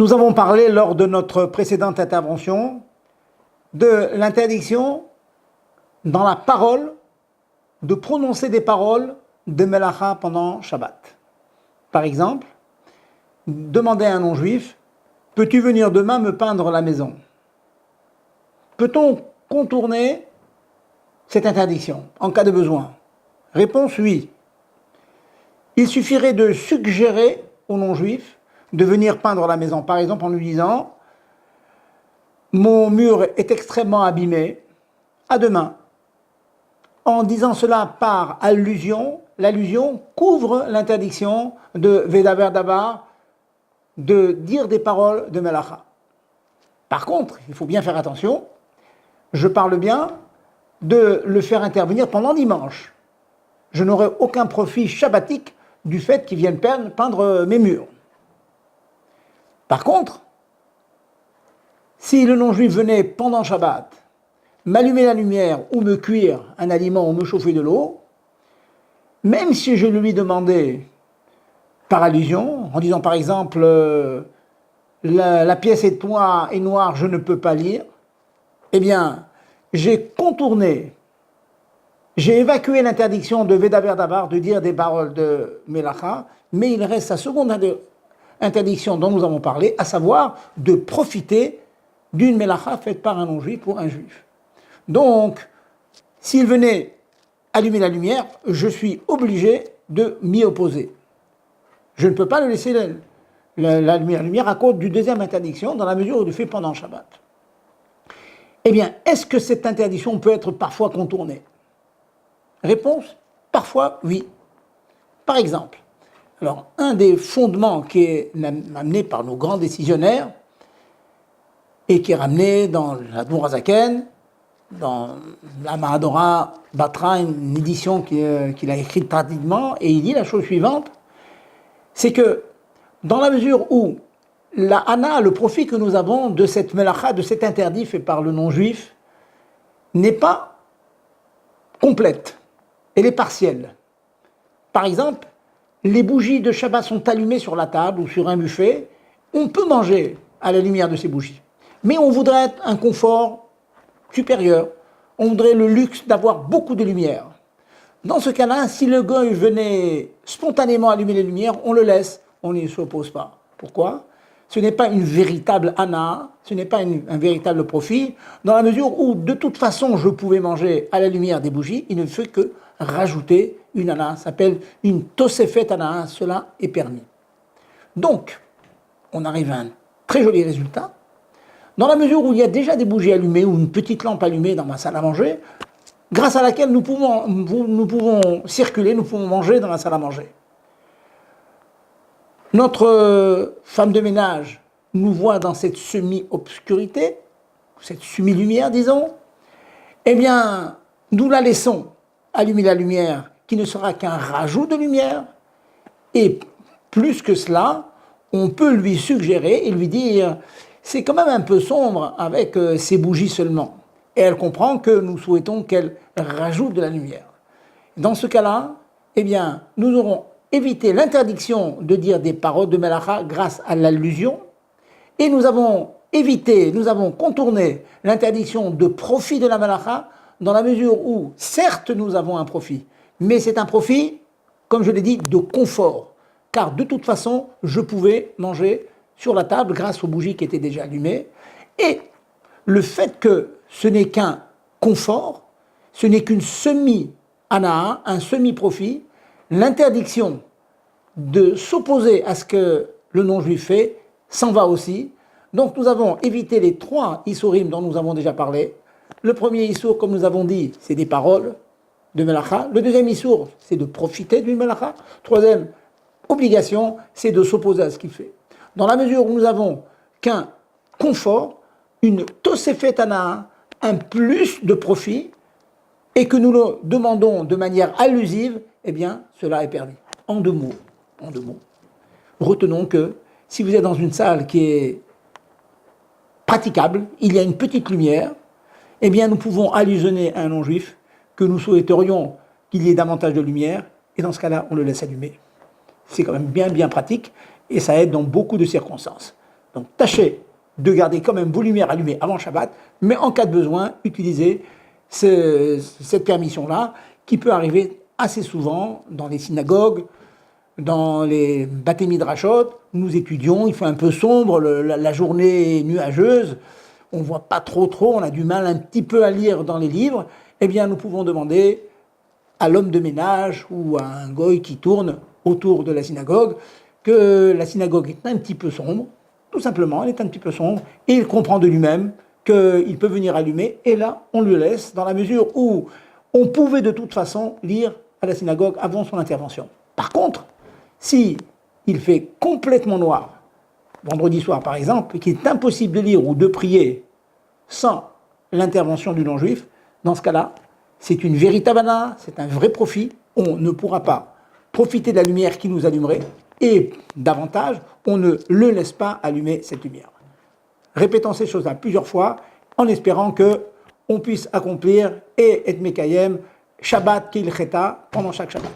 Nous avons parlé lors de notre précédente intervention de l'interdiction dans la parole de prononcer des paroles de Melacha pendant Shabbat. Par exemple, demander à un non-juif, peux-tu venir demain me peindre la maison? Peut-on contourner cette interdiction en cas de besoin? Réponse oui. Il suffirait de suggérer au non-juif de venir peindre la maison, par exemple en lui disant mon mur est extrêmement abîmé, à demain. En disant cela par allusion, l'allusion couvre l'interdiction de Vedaber Dabar de dire des paroles de Melacha. Par contre, il faut bien faire attention, je parle bien de le faire intervenir pendant dimanche. Je n'aurai aucun profit shabbatique du fait qu'il vienne peindre mes murs. Par contre, si le non-juif venait pendant Shabbat m'allumer la lumière ou me cuire un aliment ou me chauffer de l'eau, même si je lui demandais par allusion, en disant par exemple la pièce est noire, je ne peux pas lire, eh bien, j'ai contourné, j'ai évacué l'interdiction de Vedaber Dabar de dire des paroles de Melacha, mais il reste la seconde interdiction dont nous avons parlé, à savoir de profiter d'une Melacha faite par un non-juif pour un juif. Donc, s'il venait allumer la lumière, je suis obligé de m'y opposer. Je ne peux pas le laisser la lumière à cause du deuxième interdiction, dans la mesure où il le fait pendant Shabbat. Eh bien, est-ce que cette interdiction peut être parfois contournée? Réponse, parfois oui. Par exemple, alors, un des fondements qui est amené par nos grands décisionnaires et qui est ramené dans la Dourazaken, dans la Mahadora Batra, une édition qu'il a écrite tardivement, et il dit la chose suivante, c'est que dans la mesure où la Hana, le profit que nous avons de cette Melacha, de cet interdit fait par le non-juif, n'est pas complète, elle est partielle. Par exemple, les bougies de Shabbat sont allumées sur la table ou sur un buffet, on peut manger à la lumière de ces bougies. Mais on voudrait un confort supérieur, on voudrait le luxe d'avoir beaucoup de lumière. Dans ce cas-là, si le goy venait spontanément allumer les lumières, on le laisse, on n'y s'oppose pas. Pourquoi? Ce n'est pas une véritable hana, ce n'est pas un véritable profit, dans la mesure où de toute façon je pouvais manger à la lumière des bougies, il ne fait que rajouter une hana, ça s'appelle une tosefet hana, cela est permis. Donc, on arrive à un très joli résultat. Dans la mesure où il y a déjà des bougies allumées ou une petite lampe allumée dans ma salle à manger, grâce à laquelle nous pouvons circuler, nous pouvons manger dans la salle à manger. Notre femme de ménage nous voit dans cette semi-obscurité, cette semi-lumière, disons, eh bien, nous la laissons allumer la lumière qui ne sera qu'un rajout de lumière, et plus que cela, on peut lui suggérer et lui dire c'est quand même un peu sombre avec ces bougies seulement. Et elle comprend que nous souhaitons qu'elle rajoute de la lumière. Dans ce cas-là, eh bien, nous aurons évité l'interdiction de dire des paroles de Melacha grâce à l'allusion, et nous avons contourné l'interdiction de profit de la Melacha dans la mesure où, certes, nous avons un profit, mais c'est un profit, comme je l'ai dit, de confort. Car de toute façon, je pouvais manger sur la table grâce aux bougies qui étaient déjà allumées. Et le fait que ce n'est qu'un confort, ce n'est qu'une semi-anaa, un semi-profit, l'interdiction de s'opposer à ce que le non-juif fait s'en va aussi. Donc nous avons évité les 3 issourim dont nous avons déjà parlé. Le premier issour, comme nous avons dit, c'est des paroles de Melacha. Le deuxième issour, c'est de profiter d'une Melacha. Troisième obligation, c'est de s'opposer à ce qu'il fait. Dans la mesure où nous avons qu'un confort, une tosefet anaa, un plus de profit, et que nous le demandons de manière allusive, eh bien, cela est permis. En deux mots, retenons que si vous êtes dans une salle qui est praticable, il y a une petite lumière, eh bien, nous pouvons allusionner à un non-juif que nous souhaiterions qu'il y ait davantage de lumière, et dans ce cas-là, on le laisse allumer. C'est quand même bien pratique, et ça aide dans beaucoup de circonstances. Donc tâchez de garder quand même vos lumières allumées avant Shabbat, mais en cas de besoin, utilisez cette permission-là, qui peut arriver assez souvent dans les synagogues, dans les Baté Midrashot, nous étudions, il fait un peu sombre, la journée est nuageuse, on ne voit pas trop, on a du mal un petit peu à lire dans les livres, eh bien nous pouvons demander à l'homme de ménage ou à un goy qui tourne autour de la synagogue que la synagogue est un petit peu sombre, tout simplement, elle est un petit peu sombre, et il comprend de lui-même qu'il peut venir allumer, et là, on le laisse, dans la mesure où on pouvait de toute façon lire à la synagogue avant son intervention. Par contre, si il fait complètement noir, vendredi soir par exemple, et qu'il est impossible de lire ou de prier sans l'intervention du non-juif, dans ce cas-là, c'est une véritable ana, c'est un vrai profit, on ne pourra pas profiter de la lumière qui nous allumerait, et davantage, on ne le laisse pas allumer cette lumière. Répétons ces choses-là plusieurs fois, en espérant que on puisse accomplir et être Mekayem Shabbat Kil Cheta pendant chaque Shabbat.